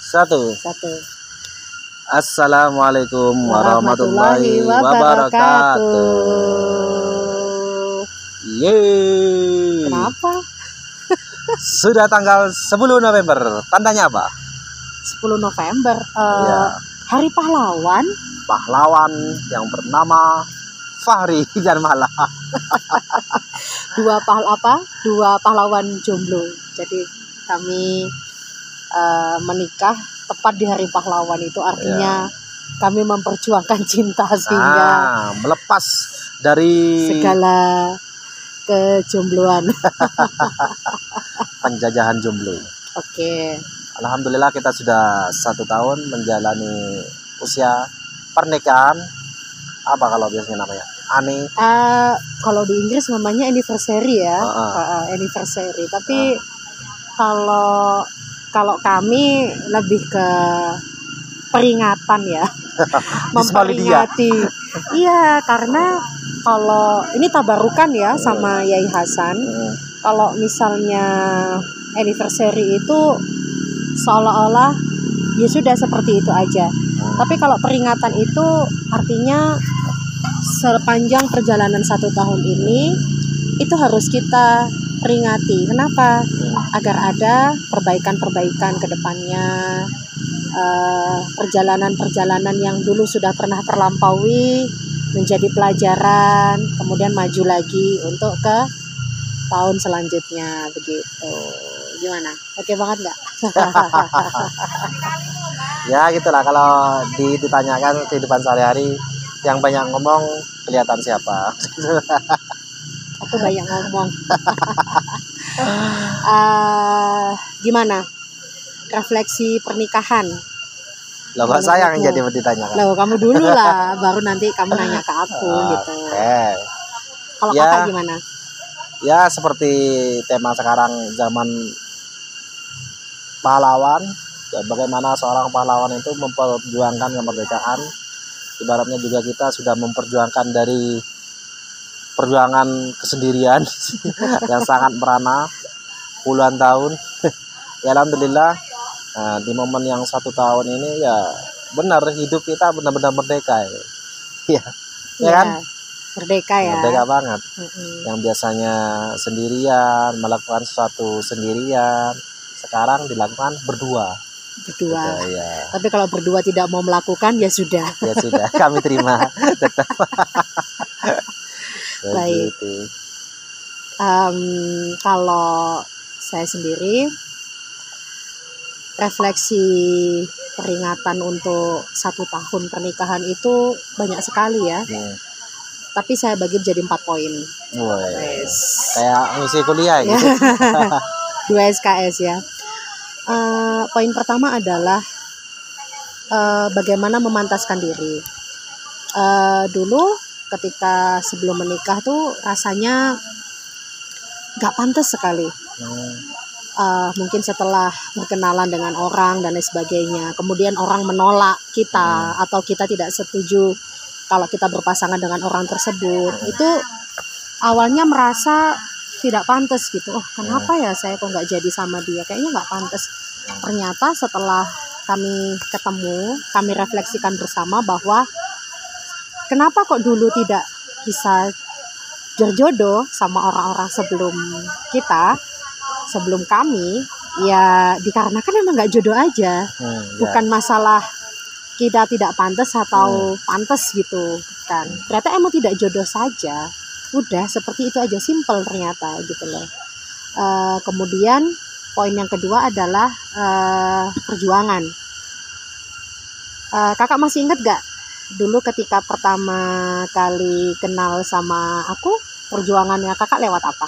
Satu. Satu. Assalamualaikum warahmatullahi wabarakatuh. Yeay. Kenapa? Sudah tanggal 10 November. Tandanya apa? 10 November. Ya. Hari Pahlawan. Pahlawan yang bernama Fahri Janmala. Dua pahlawan jomblo. Jadi kami menikah tepat di hari pahlawan, itu artinya kami memperjuangkan cinta sehingga melepas dari segala kejombloan. penjajahan jomblo. Oke. Alhamdulillah kita sudah 1 tahun menjalani usia pernikahan. Apa kalau biasanya namanya? Kalau di Inggris namanya anniversary ya. Anniversary. Tapi kalau kami lebih ke peringatan ya. Memperingati. Iya, karena kalau ini tabarukan ya sama Yai Hasan. Kalau misalnya anniversary itu seolah-olah ya sudah seperti itu aja. Tapi kalau peringatan itu artinya sepanjang perjalanan 1 tahun ini itu harus kita peringati. Kenapa? Agar ada perbaikan-perbaikan ke depannya, perjalanan-perjalanan yang dulu sudah pernah terlampaui menjadi pelajaran, kemudian maju lagi untuk ke tahun selanjutnya, begitu. Gimana? Oke banget nggak? Ya gitulah, kalau ditanyakan kehidupan sehari-hari yang banyak ngomong kelihatan siapa. Aku banyak ngomong. Gimana refleksi pernikahan? Loh, kok saya yang jadi ditanyakan? Loh, kamu dulu lah, baru nanti kamu nanya ke aku gitu. Kalau kakak gimana? Ya seperti tema sekarang, zaman pahlawan. Bagaimana seorang pahlawan itu memperjuangkan kemerdekaan. Ibaratnya juga kita sudah memperjuangkan dari perjuangan kesendirian yang sangat merana puluhan tahun. Ya alhamdulillah, di momen yang 1 tahun ini ya benar hidup kita benar-benar merdeka ya. Ya kan? Merdeka ya. Merdeka banget. Yang biasanya sendirian, melakukan sesuatu sendirian, sekarang dilakukan berdua. Ya. Tapi kalau berdua tidak mau melakukan ya sudah. Ya sudah, kami terima tetap. Baik. Kalau saya sendiri refleksi peringatan untuk 1 tahun pernikahan itu banyak sekali ya. Tapi saya bagi menjadi 4 poin. Kayak ngisi kuliah gitu. 2 SKS ya. Poin pertama adalah bagaimana memantaskan diri. Dulu ketika sebelum menikah tuh rasanya gak pantas sekali. Mungkin setelah berkenalan dengan orang dan lain sebagainya, kemudian orang menolak kita atau kita tidak setuju kalau kita berpasangan dengan orang tersebut, itu awalnya merasa tidak pantas gitu. Oh, kenapa ya saya kok nggak jadi sama dia, kayaknya nggak pantas. Ternyata setelah kami ketemu, kami refleksikan bersama bahwa kenapa kok dulu tidak bisa berjodoh sama orang-orang sebelum kita, sebelum kami, ya dikarenakan memang nggak jodoh aja. Bukan masalah kita tidak pantas atau pantas gitu kan. Ternyata emang tidak jodoh saja. Udah seperti itu aja, simple ternyata gitu loh. Kemudian poin yang kedua adalah perjuangan. Kakak masih ingat gak dulu ketika pertama kali kenal sama aku, perjuangannya kakak lewat apa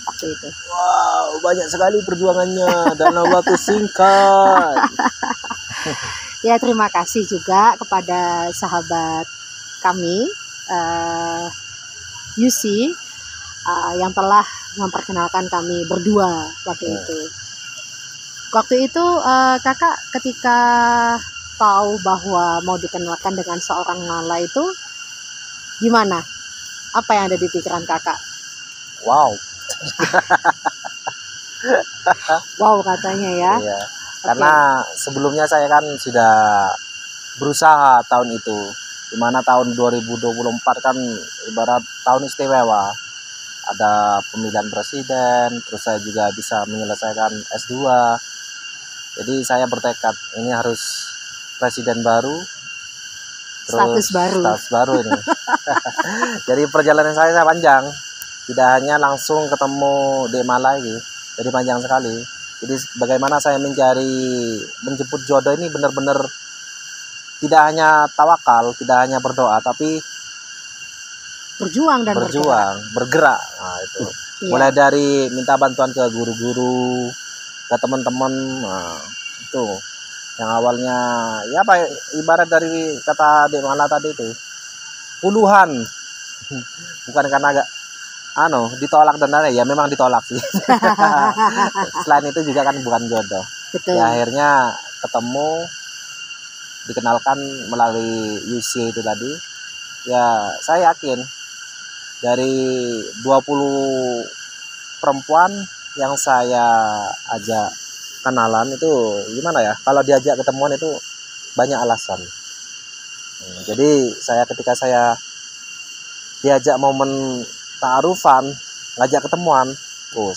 waktu itu? Wow, banyak sekali perjuangannya dalam waktu singkat. Ya, terima kasih juga kepada sahabat kami Yusi yang telah memperkenalkan kami berdua waktu itu. Waktu itu kakak ketika tahu bahwa mau dikenalkan dengan seorang Nala itu gimana? Apa yang ada di pikiran kakak? Wow. Wow katanya ya. Karena sebelumnya saya kan sudah berusaha tahun itu, dimana tahun 2024 kan ibarat tahun istimewa, ada pemilihan presiden, terus saya juga bisa menyelesaikan S2. Jadi saya bertekad ini harus presiden baru, terus status baru ini. Jadi perjalanan saya panjang, tidak hanya langsung ketemu Dek lagi, jadi panjang sekali. Jadi bagaimana saya menjemput jodoh ini benar-benar tidak hanya tawakal, tidak hanya berdoa, tapi berjuang dan bergerak. Nah, itu. Iya. Mulai dari minta bantuan ke guru-guru, ke teman-teman. Nah, itu yang awalnya ya Pak, ibarat dari kata Dek Mala tadi itu puluhan. Bukan karena agak ditolak dan lain, ya memang ditolak sih. Selain itu juga kan bukan jodoh. Betul. Ya akhirnya ketemu, dikenalkan melalui UC itu tadi. Ya saya yakin dari 20 perempuan yang saya ajak kenalan itu gimana ya, kalau diajak ketemuan itu banyak alasan. Jadi ketika saya diajak momen ta'arufan, ngajak ketemuan,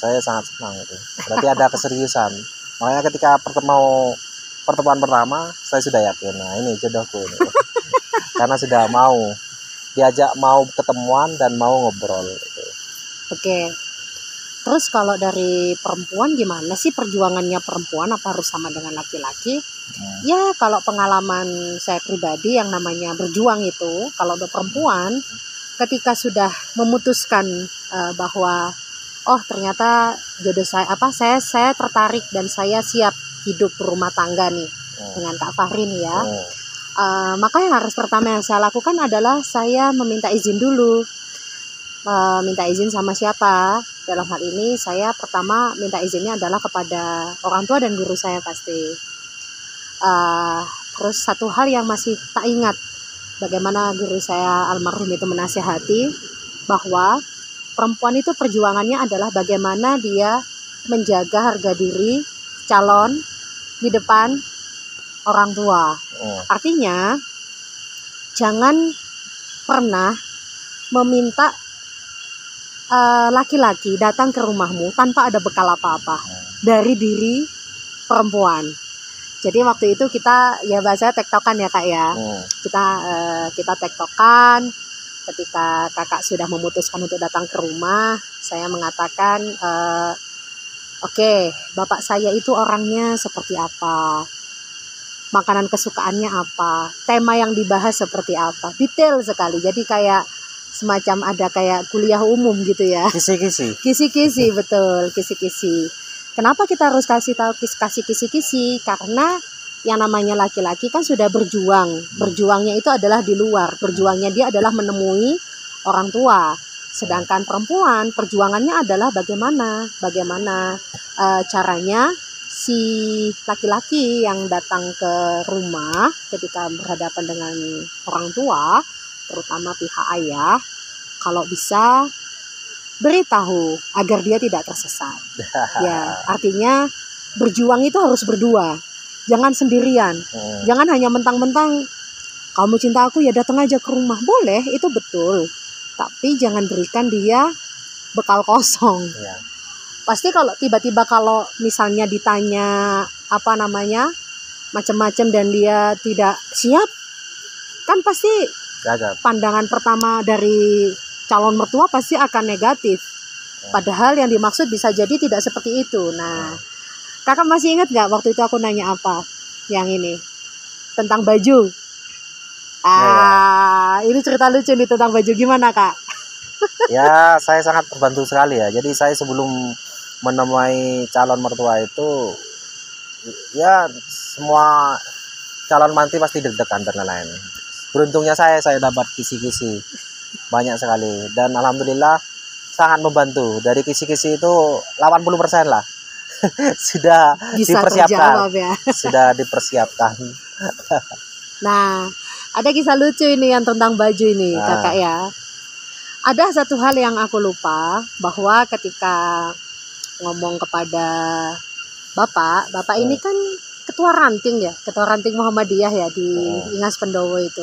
saya sangat senang itu. Berarti ada keseriusan. Makanya ketika pertemuan pertama, saya sudah yakin, nah ini jodohku ini. Karena sudah diajak ketemuan dan mau ngobrol gitu. Oke. Terus kalau dari perempuan gimana sih perjuangannya perempuan, apa harus sama dengan laki-laki? Ya kalau pengalaman saya pribadi yang namanya berjuang itu, kalau untuk perempuan ketika sudah memutuskan bahwa ternyata jodoh saya tertarik dan saya siap hidup berumah tangga nih dengan Kak Fahri nih ya. Maka yang harus pertama yang saya lakukan adalah saya meminta izin dulu. Minta izin sama siapa? Dalam hal ini saya pertama minta izinnya adalah kepada orang tua dan guru saya pasti. Terus satu hal yang masih tak ingat, bagaimana guru saya almarhum itu menasihati bahwa perempuan itu perjuangannya adalah bagaimana dia menjaga harga diri calon di depan orang tua. Artinya jangan pernah meminta laki-laki datang ke rumahmu tanpa ada bekal apa-apa dari diri perempuan. Jadi waktu itu kita ya bahasa tektokan ya Kak ya. Kita tektokan ketika Kakak sudah memutuskan untuk datang ke rumah. Saya mengatakan oke, bapak saya itu orangnya seperti apa, makanan kesukaannya apa, tema yang dibahas seperti apa, detail sekali. Jadi kayak semacam ada kayak kuliah umum gitu ya. Kisi-kisi betul, kisi-kisi. Kenapa kita harus kasih kisi-kisi? Karena yang namanya laki-laki kan sudah berjuang. Berjuangnya itu adalah di luar. Berjuangnya dia adalah menemui orang tua. Sedangkan perempuan perjuangannya adalah bagaimana caranya si laki-laki yang datang ke rumah ketika berhadapan dengan orang tua, terutama pihak ayah, kalau bisa beritahu agar dia tidak tersesat. Ya, artinya berjuang itu harus berdua. Jangan sendirian. Jangan hanya mentang-mentang kamu cinta aku ya datang aja ke rumah. Boleh, itu betul. Tapi jangan berikan dia bekal kosong. Ya. Pasti kalau tiba-tiba kalau misalnya ditanya macam-macam dan dia tidak siap, kan pasti pandangan pertama dari calon mertua pasti akan negatif. Padahal yang dimaksud bisa jadi tidak seperti itu. Nah, Kakak masih ingat gak waktu itu aku nanya apa? Yang ini tentang baju. Ini cerita lucu nih tentang baju, gimana Kak? Ya, saya sangat terbantu sekali ya. Jadi saya sebelum menemui calon mertua itu, ya semua calon manti pasti deg-degan dan lain-lain. Beruntungnya saya dapat kisi-kisi banyak sekali, dan alhamdulillah sangat membantu. Dari kisi-kisi itu 80% lah sudah bisa dipersiapkan ya. Sudah dipersiapkan. Nah, ada kisah lucu ini yang tentang baju ini Kakak ya. Ada satu hal yang aku lupa, bahwa ketika ngomong kepada bapak ini kan ketua ranting Muhammadiyah ya di Ingas Pendowo itu.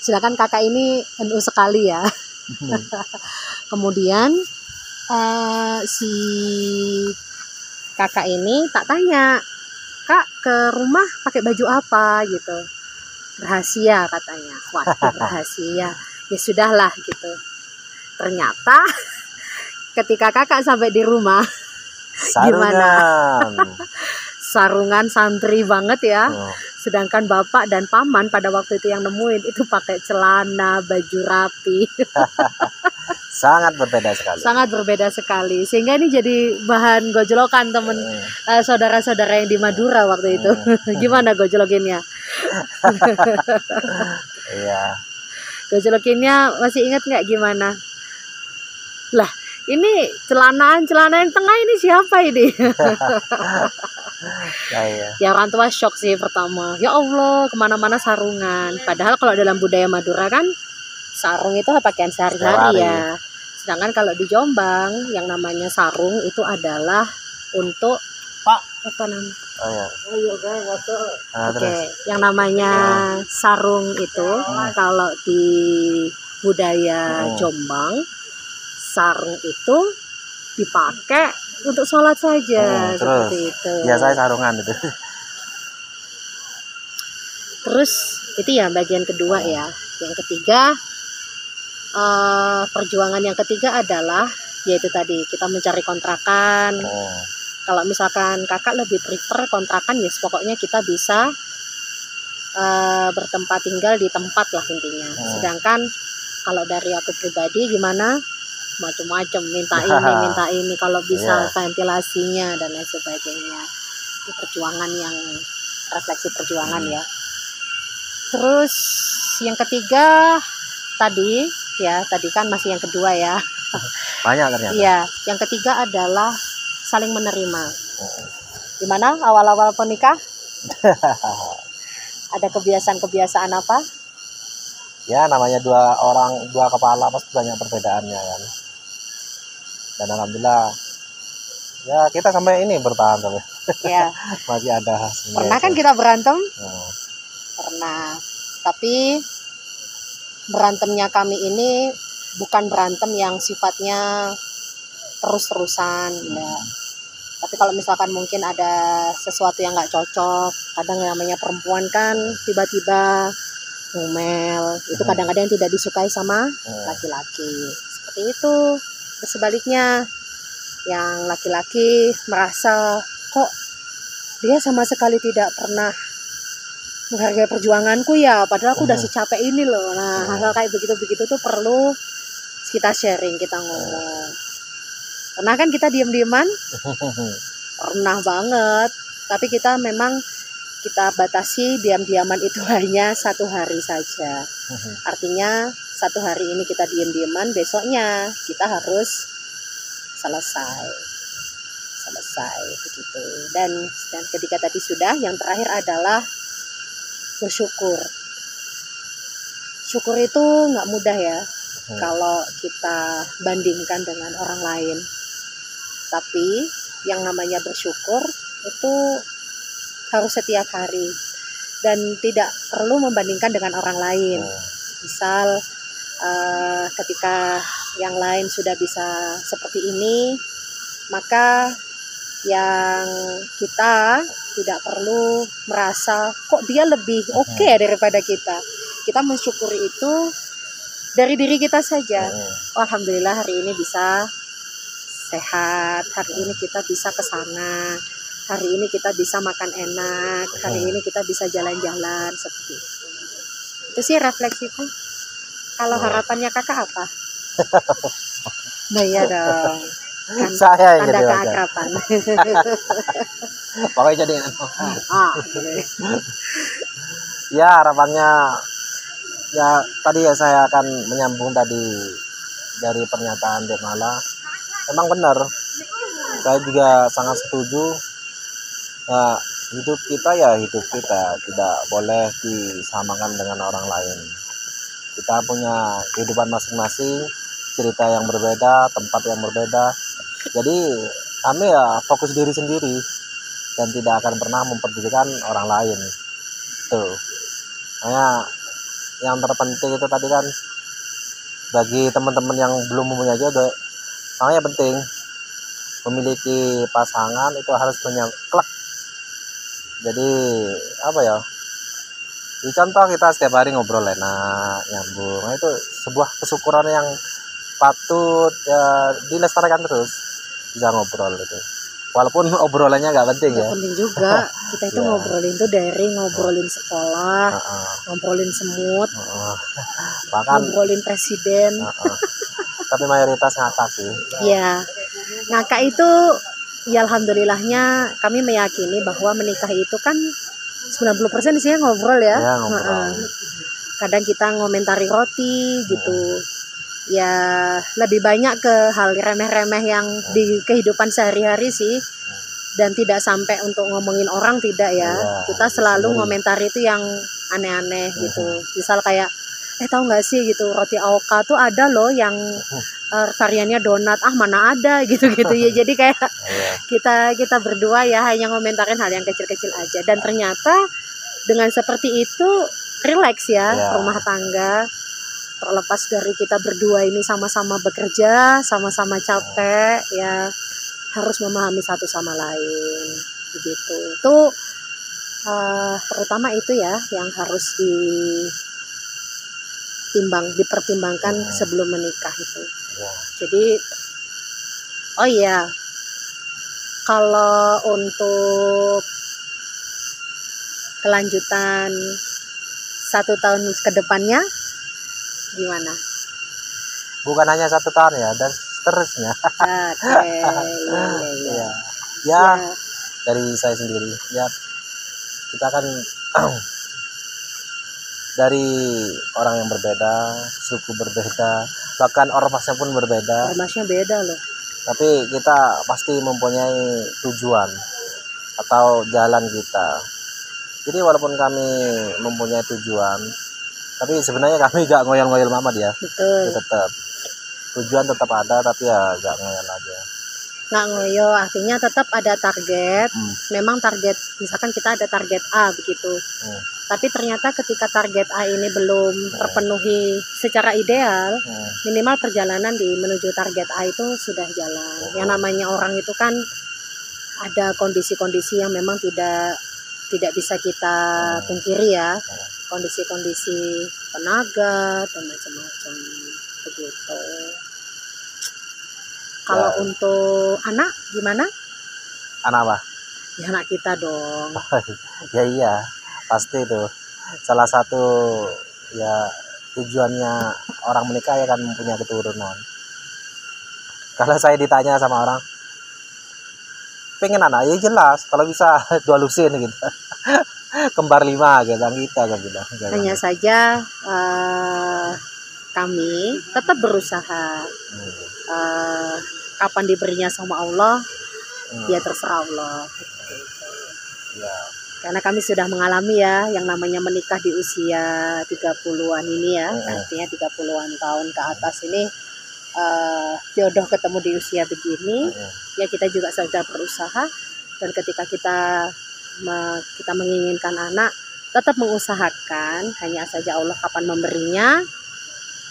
Sedangkan kakak ini NU sekali ya. Kemudian si kakak ini tak tanya, "Kak, ke rumah pakai baju apa?" gitu. "Rahasia," katanya. Waduh, rahasia. Ya sudahlah gitu. Ternyata ketika kakak sampai di rumah, gimana? Sarungan santri banget ya. Sedangkan bapak dan paman pada waktu itu yang nemuin itu pakai celana, baju rapi. Sangat berbeda sekali. Sangat berbeda sekali. Sehingga ini jadi bahan gojlokan temen saudara-saudara yang di Madura waktu itu. Gimana gojlokinnya? Iya. Gojlokinnya masih ingat nggak gimana? Lah, ini celana yang tengah ini siapa ini? Ya orang tua shock sih pertama. Ya Allah, kemana-mana sarungan. Padahal kalau dalam budaya Madura kan sarung itu pakaian sehari-hari ya. Sedangkan kalau di Jombang yang namanya sarung itu adalah untuk apa namanya? Oke, yang namanya sarung itu kalau di budaya Jombang, sarung itu dipakai untuk sholat saja, seperti itu. Biasanya sarungan itu. Terus itu ya bagian kedua ya. Yang ketiga, perjuangan yang ketiga adalah yaitu tadi kita mencari kontrakan. Kalau misalkan kakak lebih prefer kontrakan, ya pokoknya kita bisa bertempat tinggal di tempat lah intinya. Sedangkan kalau dari aku pribadi gimana? Macam-macam, minta ini kalau bisa ventilasinya dan lain sebagainya. Itu perjuangan yang refleksi perjuangan ya. Terus yang ketiga tadi kan masih yang kedua ya. Banyak ternyata. Iya, yang ketiga adalah saling menerima. Gimana awal-awal menikah? Ada kebiasaan-kebiasaan apa? Ya namanya dua kepala pasti banyak perbedaannya kan. Dan alhamdulillah ya kita sampai ini bertahan sampai. Ya. Masih ada. Pernah kan kita berantem? Pernah. Tapi berantemnya kami ini bukan berantem yang sifatnya terus-terusan, enggak. Tapi kalau misalkan mungkin ada sesuatu yang nggak cocok, kadang yang namanya perempuan kan tiba-tiba ngomel, itu kadang-kadang tidak disukai sama laki-laki. Seperti itu. Sebaliknya, yang laki-laki merasa kok dia sama sekali tidak pernah menghargai perjuanganku ya, padahal aku udah secapek ini loh. Nah, hal-hal kayak begitu-begitu tuh perlu kita sharing, kita ngomong. Pernah kan kita diem-dieman? Pernah banget. Tapi kita memang kita batasi diam-diaman itu hanya 1 hari saja. Artinya 1 hari ini kita diem-dieman, besoknya kita harus selesai begitu. Dan ketika tadi sudah, yang terakhir adalah bersyukur. Syukur itu nggak mudah ya kalau kita bandingkan dengan orang lain. Tapi yang namanya bersyukur itu harus setiap hari dan tidak perlu membandingkan dengan orang lain. Misal ketika yang lain sudah bisa seperti ini, maka yang kita tidak perlu merasa kok dia lebih oke daripada kita. Kita mensyukuri itu dari diri kita saja. Alhamdulillah hari ini bisa sehat, hari ini kita bisa ke sana, hari ini kita bisa makan enak, hari ini kita bisa jalan-jalan, seperti itu. Itu sih refleksiku. Kalau harapannya kakak apa? Nah iya dong. Saya yang tanda jadi keakraban. Pokoknya jadi ya harapannya ya tadi ya saya akan menyambung tadi dari pernyataan Dek Mala. Memang benar, saya juga sangat setuju. Nah, hidup kita ya hidup kita, tidak boleh disamakan dengan orang lain. Kita punya kehidupan masing-masing, cerita yang berbeda, tempat yang berbeda. Jadi kami ya fokus diri sendiri. dan tidak akan pernah memperdulikan orang lain. Tuh. Makanya yang terpenting itu tadi kan, bagi teman-teman yang belum mempunyai jodoh, makanya penting memiliki pasangan itu harus klek. Jadi apa ya? Di contoh kita setiap hari ngobrol enak, nyambung. Nah, itu sebuah kesyukuran yang patut ya dilestarikan terus, bisa ngobrol itu. Walaupun obrolannya nggak penting ya. Penting juga. Kita itu ngobrolin tuh dari ngobrolin sekolah, ngobrolin semut, bahkan ngobrolin presiden. Tapi mayoritas ngakak sih. Ya, ngakak itu ya alhamdulillahnya kami meyakini bahwa menikah itu kan 90% isinya ngobrol ya. Ngobrol. Kadang kita ngomentari roti gitu. Ya lebih banyak ke hal remeh-remeh yang di kehidupan sehari-hari sih. Dan tidak sampai untuk ngomongin orang, tidak ya. Kita selalu ngomentari itu yang aneh-aneh gitu. Misal kayak tahu nggak sih gitu, roti Aoka tuh ada loh yang variannya donat, mana ada gitu-gitu ya. Jadi kayak kita berdua ya hanya ngomentarin hal yang kecil-kecil aja, dan ternyata dengan seperti itu rileks ya rumah tangga. Terlepas dari kita berdua ini sama-sama bekerja, sama-sama capek ya, harus memahami satu sama lain begitu. Itu terutama itu ya yang harus dipertimbangkan sebelum menikah itu. Jadi oh iya, kalau untuk kelanjutan 1 tahun ke depannya gimana? Bukan hanya 1 tahun ya, dan seterusnya. Ya, dari saya sendiri ya, kita kan dari orang yang berbeda, suku berbeda, bahkan ormasnya pun berbeda. Ormasnya beda loh. Tapi kita pasti mempunyai tujuan atau jalan kita. Jadi walaupun kami mempunyai tujuan, tapi sebenarnya kami gak ngoyal-ngoyal amat ya. Betul. Tetap tujuan tetap ada, tapi ya gak ngoyal aja. Nggak ngoyo, artinya tetap ada target. Memang target, misalkan kita ada target A begitu. Tapi ternyata ketika target A ini belum terpenuhi secara ideal, minimal perjalanan menuju target A itu sudah jalan. Yang namanya orang itu kan ada kondisi-kondisi yang memang tidak bisa kita pungkiri ya. Kondisi-kondisi tenaga dan macam-macam begitu. Kalau untuk anak gimana? Anak apa? Ya anak kita dong. Ya iya, pasti itu salah satu ya tujuannya orang menikah ya kan, mempunyai keturunan. Kalau saya ditanya sama orang pengen anak, ya jelas kalau bisa 2 lusin gitu. Kembar 5 gitu kita kan bilang. Hanya saja kami tetap berusaha. Kapan diberinya sama Allah, ya terserah Allah. Ya. Karena kami sudah mengalami ya yang namanya menikah di usia 30-an ini ya, artinya 30-an tahun ke atas ini, jodoh ketemu di usia begini, ya kita juga sudah berusaha, dan ketika kita menginginkan anak, tetap mengusahakan, hanya saja Allah kapan memberinya.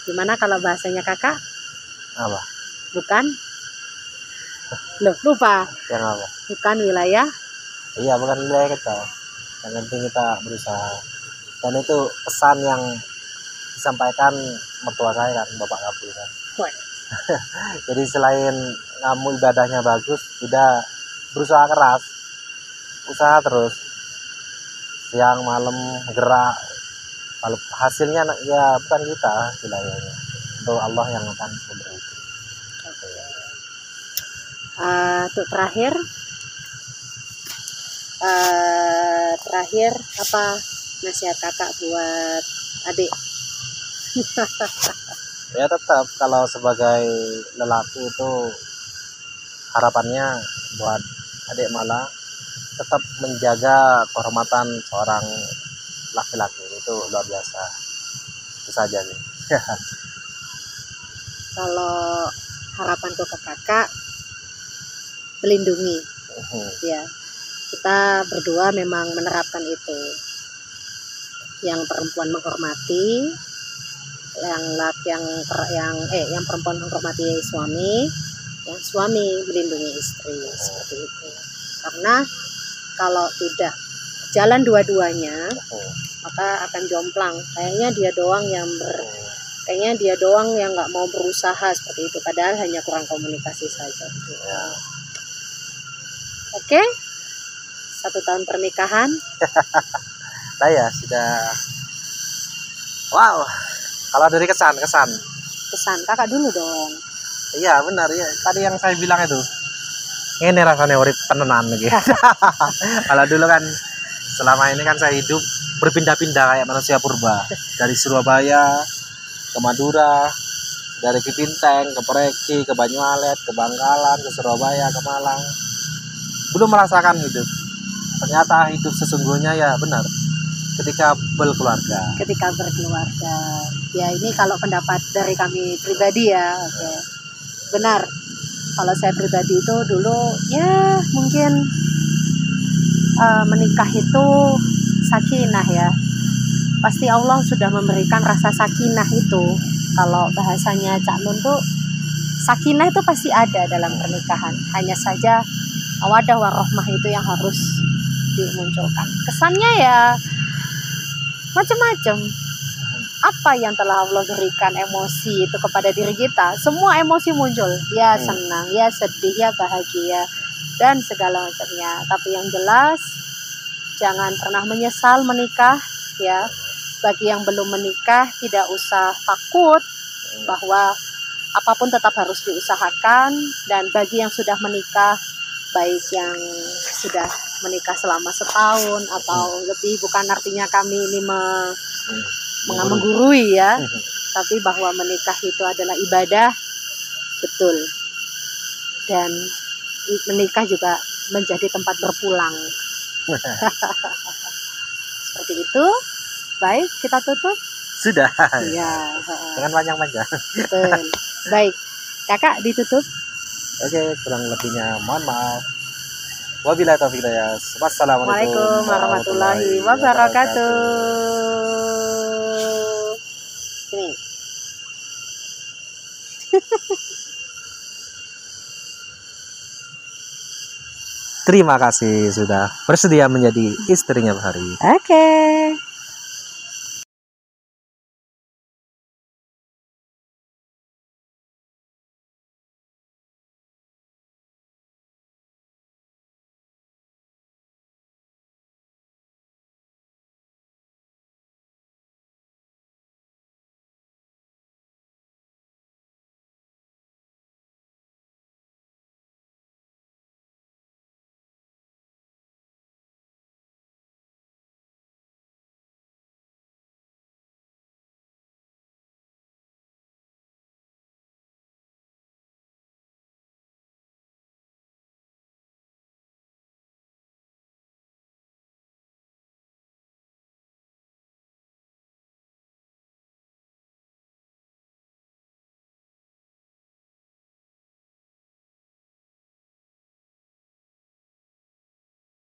Gimana kalau bahasanya kakak? Apa? Bukan? Loh, lupa. Yang apa? Bukan wilayah. Iya, bukan wilayah kita. Yang penting kita berusaha. Dan itu pesan yang disampaikan mertua saya kan, Bapak Kabul kan. Jadi selain kamu ibadahnya bagus, tidak berusaha keras, usaha terus, siang malam gerak. Kalau hasilnya ya bukan kita wilayahnya, itu Allah yang akan memberi itu. Untuk terakhir apa nasihat kakak buat adik? Ya tetap kalau sebagai lelaki itu harapannya buat adik malah tetap menjaga kehormatan seorang laki-laki, itu luar biasa. Itu saja sih. Kalau harapanku ke kakak, melindungi ya, kita berdua memang menerapkan itu. Yang perempuan menghormati, yang perempuan menghormati suami, yang suami melindungi istri, seperti itu. Karena kalau tidak jalan dua-duanya, maka akan jomplang. Kayaknya dia doang yang nggak mau berusaha seperti itu, padahal hanya kurang komunikasi saja. Oke, 1 tahun pernikahan. Saya sudah, wow. Kalau dari kesan Kakak dulu dong. iya benar ya, tadi yang saya bilang itu ini rasanya urip tenenan gitu. Kalau dulu kan selama ini kan saya hidup berpindah-pindah kayak manusia purba, dari Surabaya ke Madura, dari Kipinteng ke Pereki, ke Banyualet, ke Bangkalan, ke Surabaya, ke Malang. Belum merasakan hidup. Ternyata hidup sesungguhnya ya benar ketika berkeluarga. Ya, ini kalau pendapat dari kami pribadi ya. Oke. Benar. Kalau saya pribadi itu dulu ya mungkin menikah itu sakinah ya. Pasti Allah sudah memberikan rasa sakinah itu. Kalau bahasanya Cak Nun tuh, sakinah itu pasti ada dalam pernikahan. Hanya saja mawaddah warahmah itu yang harus dimunculkan. Kesannya ya macam-macam. Apa yang telah Allah berikan emosi itu kepada diri kita, semua emosi muncul. Ya senang, ya sedih, ya bahagia, dan segala macamnya. Tapi yang jelas, jangan pernah menyesal menikah ya. Bagi yang belum menikah, tidak usah takut bahwa apapun tetap harus diusahakan. Dan bagi yang sudah menikah, baik yang sudah menikah selama setahun atau lebih, bukan artinya kami ini menggurui ya, tapi bahwa menikah itu adalah ibadah, betul. Dan menikah juga menjadi tempat berpulang. Seperti itu. Baik, kita tutup. Sudah. Iya. Jangan panjang-panjang. Betul. Baik, kakak ditutup. Oke, kurang lebihnya mohon maaf. Wabillahi taufiq hidayah. Wassalamualaikum warahmatullahi wabarakatuh. Sini. Terima kasih sudah bersedia menjadi istrinya Pak Hari. Oke.